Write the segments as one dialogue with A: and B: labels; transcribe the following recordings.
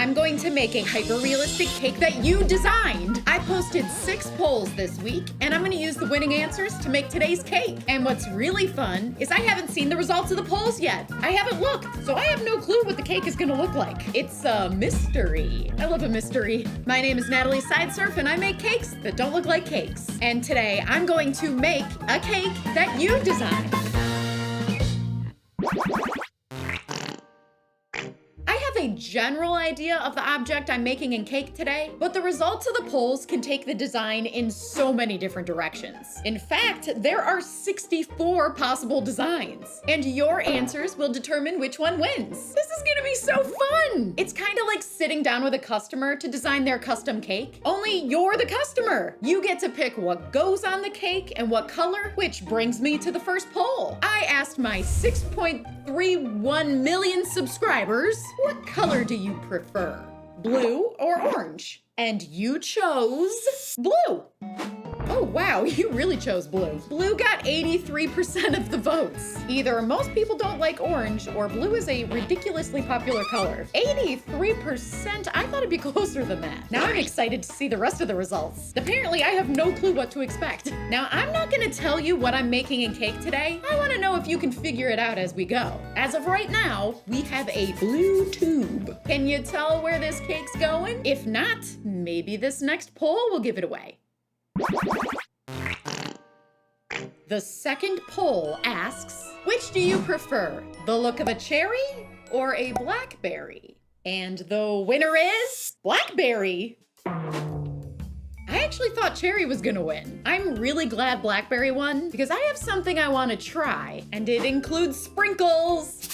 A: I'm going to make a hyper-realistic cake that you designed. I posted 6 polls this week, and I'm gonna use the winning answers to make today's cake. And what's really fun is I haven't seen the results of the polls yet. I haven't looked, so I have no clue what the cake is gonna look like. It's a mystery. I love a mystery. My name is Natalie Sideserf, and I make cakes that don't look like cakes. And today, I'm going to make a cake that you designed. A general idea of the object I'm making in cake today, but the results of the polls can take the design in so many different directions. In fact, there are 64 possible designs, and your answers will determine which one wins. This is gonna be so fun! It's kind of like sitting down with a customer to design their custom cake, only you're the customer. You get to pick what goes on the cake and what color, which brings me to the first poll. I asked my 6.31 million subscribers, what color do you prefer? Blue or orange? And you chose blue. Oh wow, you really chose blue. Blue got 83% of the votes. Either most people don't like orange or blue is a ridiculously popular color. 83%? I thought it'd be closer than that. Now I'm excited to see the rest of the results. Apparently I have no clue what to expect. Now I'm not gonna tell you what I'm making in cake today. I wanna know if you can figure it out as we go. As of right now, we have a blue tube. Can you tell where this cake's going? If not, maybe this next poll will give it away. The second poll asks, which do you prefer, the look of a cherry or a blackberry? And the winner is blackberry. I actually thought cherry was gonna win. I'm really glad blackberry won because I have something I want to try, and it includes sprinkles.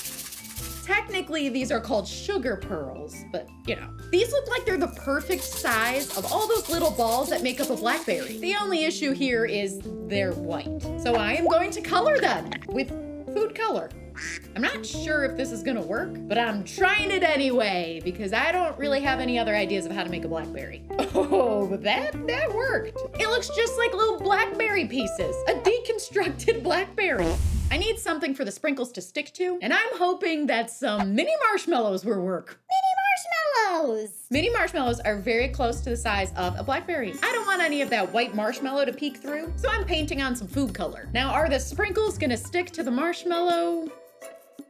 A: Technically, these are called sugar pearls, but you know. These look like they're the perfect size of all those little balls that make up a blackberry. The only issue here is they're white. So I am going to color them with food color. I'm not sure if this is gonna work, but I'm trying it anyway because I don't really have any other ideas of how to make a blackberry. Oh, that worked. It looks just like little blackberry pieces, a deconstructed blackberry. I need something for the sprinkles to stick to, and I'm hoping that some mini marshmallows will work. Mini marshmallows! Mini marshmallows are very close to the size of a blackberry. I don't want any of that white marshmallow to peek through, so I'm painting on some food color. Now, are the sprinkles gonna stick to the marshmallow?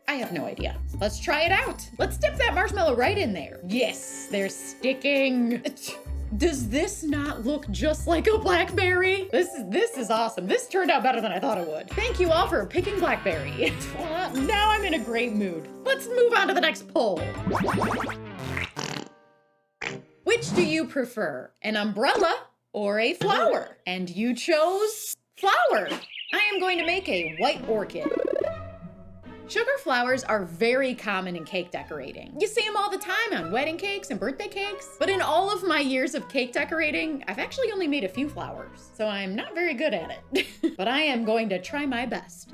A: I have no idea. Let's try it out. Let's dip that marshmallow right in there. Yes, they're sticking. Does this not look just like a blackberry? This is awesome. This turned out better than I thought it would. Thank you all for picking blackberry. Now I'm in a great mood. Let's move on to the next poll. Which do you prefer, an umbrella or a flower? And you chose flower. I am going to make a white orchid. Sugar flowers are very common in cake decorating. You see them all the time on wedding cakes and birthday cakes. But in all of my years of cake decorating, I've actually only made a few flowers, so I'm not very good at it. But I am going to try my best.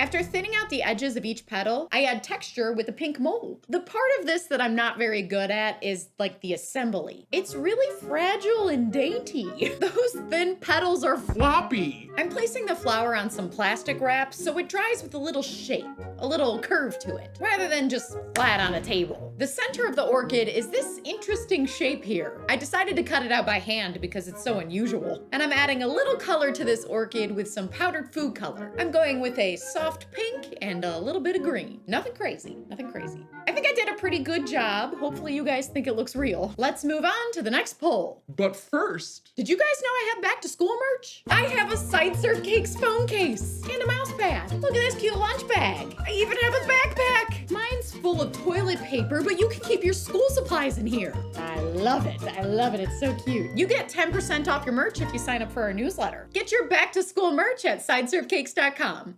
A: After thinning out the edges of each petal, I add texture with a pink mold. The part of this that I'm not very good at is like the assembly. It's really fragile and dainty. Those thin petals are floppy. I'm placing the flower on some plastic wrap so it dries with a little shape, a little curve to it, rather than just flat on a table. The center of the orchid is this interesting shape here. I decided to cut it out by hand because it's so unusual. And I'm adding a little color to this orchid with some powdered food color. I'm going with a soft pink and a little bit of green. Nothing crazy, nothing crazy. I think I did a pretty good job. Hopefully you guys think it looks real. Let's move on to the next poll.
B: But first,
A: did you guys know I have back to school merch? I have a Sideserf Cakes phone case and a mouse pad. Look at this cute lunch bag. I even have a backpack. Mine's full of toilet paper, but you can keep your school supplies in here. I love it. I love it. It's so cute. You get 10% off your merch if you sign up for our newsletter. Get your back to school merch at sideserfcakes.com.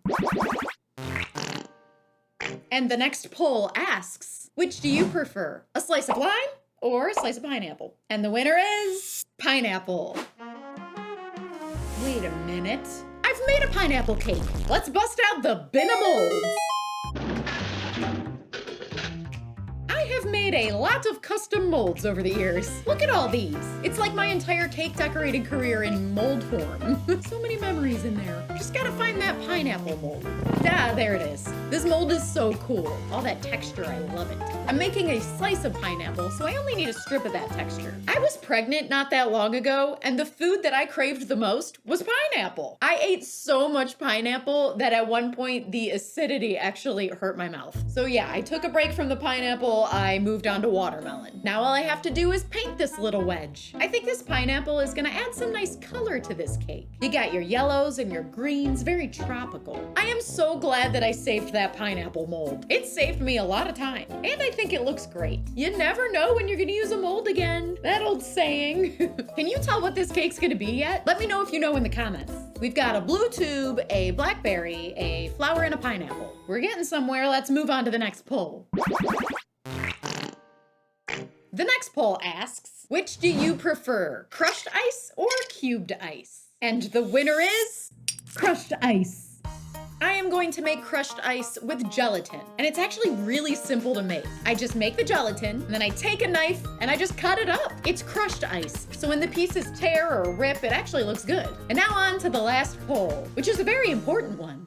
A: And the next poll asks, which do you prefer, a slice of lime or a slice of pineapple? And the winner is pineapple. Wait a minute. I've made a pineapple cake. Let's bust out the bin of molds. I've made a lot of custom molds over the years. Look at all these. It's like my entire cake decorating career in mold form. So many memories in there. Just gotta find that pineapple mold. Ah, there it is. This mold is so cool. All that texture, I love it. I'm making a slice of pineapple, so I only need a strip of that texture. I was pregnant not that long ago, and the food that I craved the most was pineapple. I ate so much pineapple that at one point the acidity actually hurt my mouth. So yeah, I took a break from the pineapple, I moved on to watermelon. Now all I have to do is paint this little wedge. I think this pineapple is gonna add some nice color to this cake. You got your yellows and your greens, very tropical. I am so glad that I saved that pineapple mold. It saved me a lot of time, and I think it looks great. You never know when you're gonna use a mold again. That old saying. Can you tell what this cake's gonna be yet? Let me know if you know in the comments. We've got a blue tube, a blackberry, a flower, and a pineapple. We're getting somewhere. Let's move on to the next poll. The next poll asks, which do you prefer, crushed ice or cubed ice? And the winner is crushed ice. I am going to make crushed ice with gelatin, and it's actually really simple to make. I just make the gelatin, and then I take a knife, and I just cut it up. It's crushed ice, so when the pieces tear or rip, it actually looks good. And now on to the last poll, which is a very important one.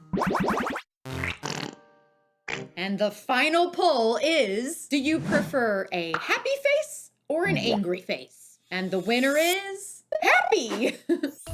A: And the final poll is, do you prefer a happy face or an angry face? And the winner is happy.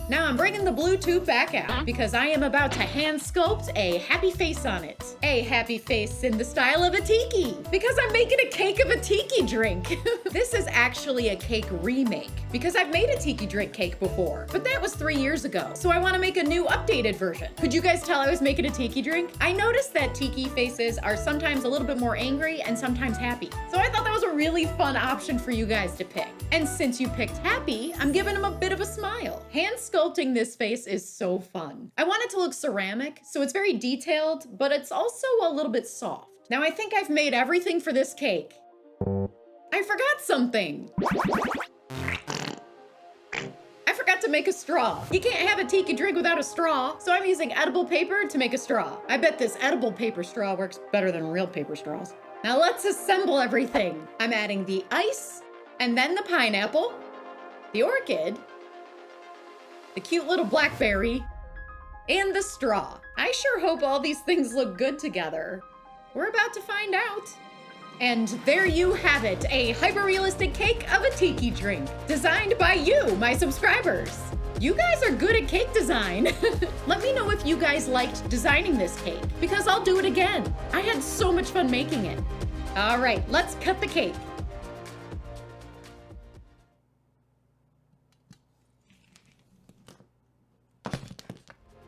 A: Now I'm bringing the blue tube back out because I am about to hand sculpt a happy face on it. A happy face in the style of a tiki because I'm making a cake of a tiki drink. This is actually a cake remake because I've made a tiki drink cake before, but that was 3 years ago. So I want to make a new updated version. Could you guys tell I was making a tiki drink? I noticed that tiki faces are sometimes a little bit more angry and sometimes happy. So I thought that was a really fun option for you guys to pick. And since you picked happy, I'm giving them a bit of a smile. Hand sculpting this face is so fun. I want it to look ceramic, so it's very detailed, but it's also a little bit soft. Now I think I've made everything for this cake. I forgot something. I forgot to make a straw. You can't have a tiki drink without a straw, so I'm using edible paper to make a straw. I bet this edible paper straw works better than real paper straws. Now let's assemble everything. I'm adding the ice, and then the pineapple, the orchid, the cute little blackberry, and the straw. I sure hope all these things look good together. We're about to find out. And there you have it, a hyper-realistic cake of a tiki drink, designed by you, my subscribers. You guys are good at cake design. Let me know if you guys liked designing this cake, because I'll do it again. I had so much fun making it. All right, let's cut the cake.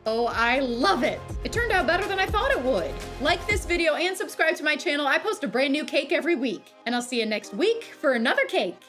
A: Oh, I love it. It turned out better than I thought it would. Like this video and subscribe to my channel. I post a brand new cake every week. And I'll see you next week for another cake.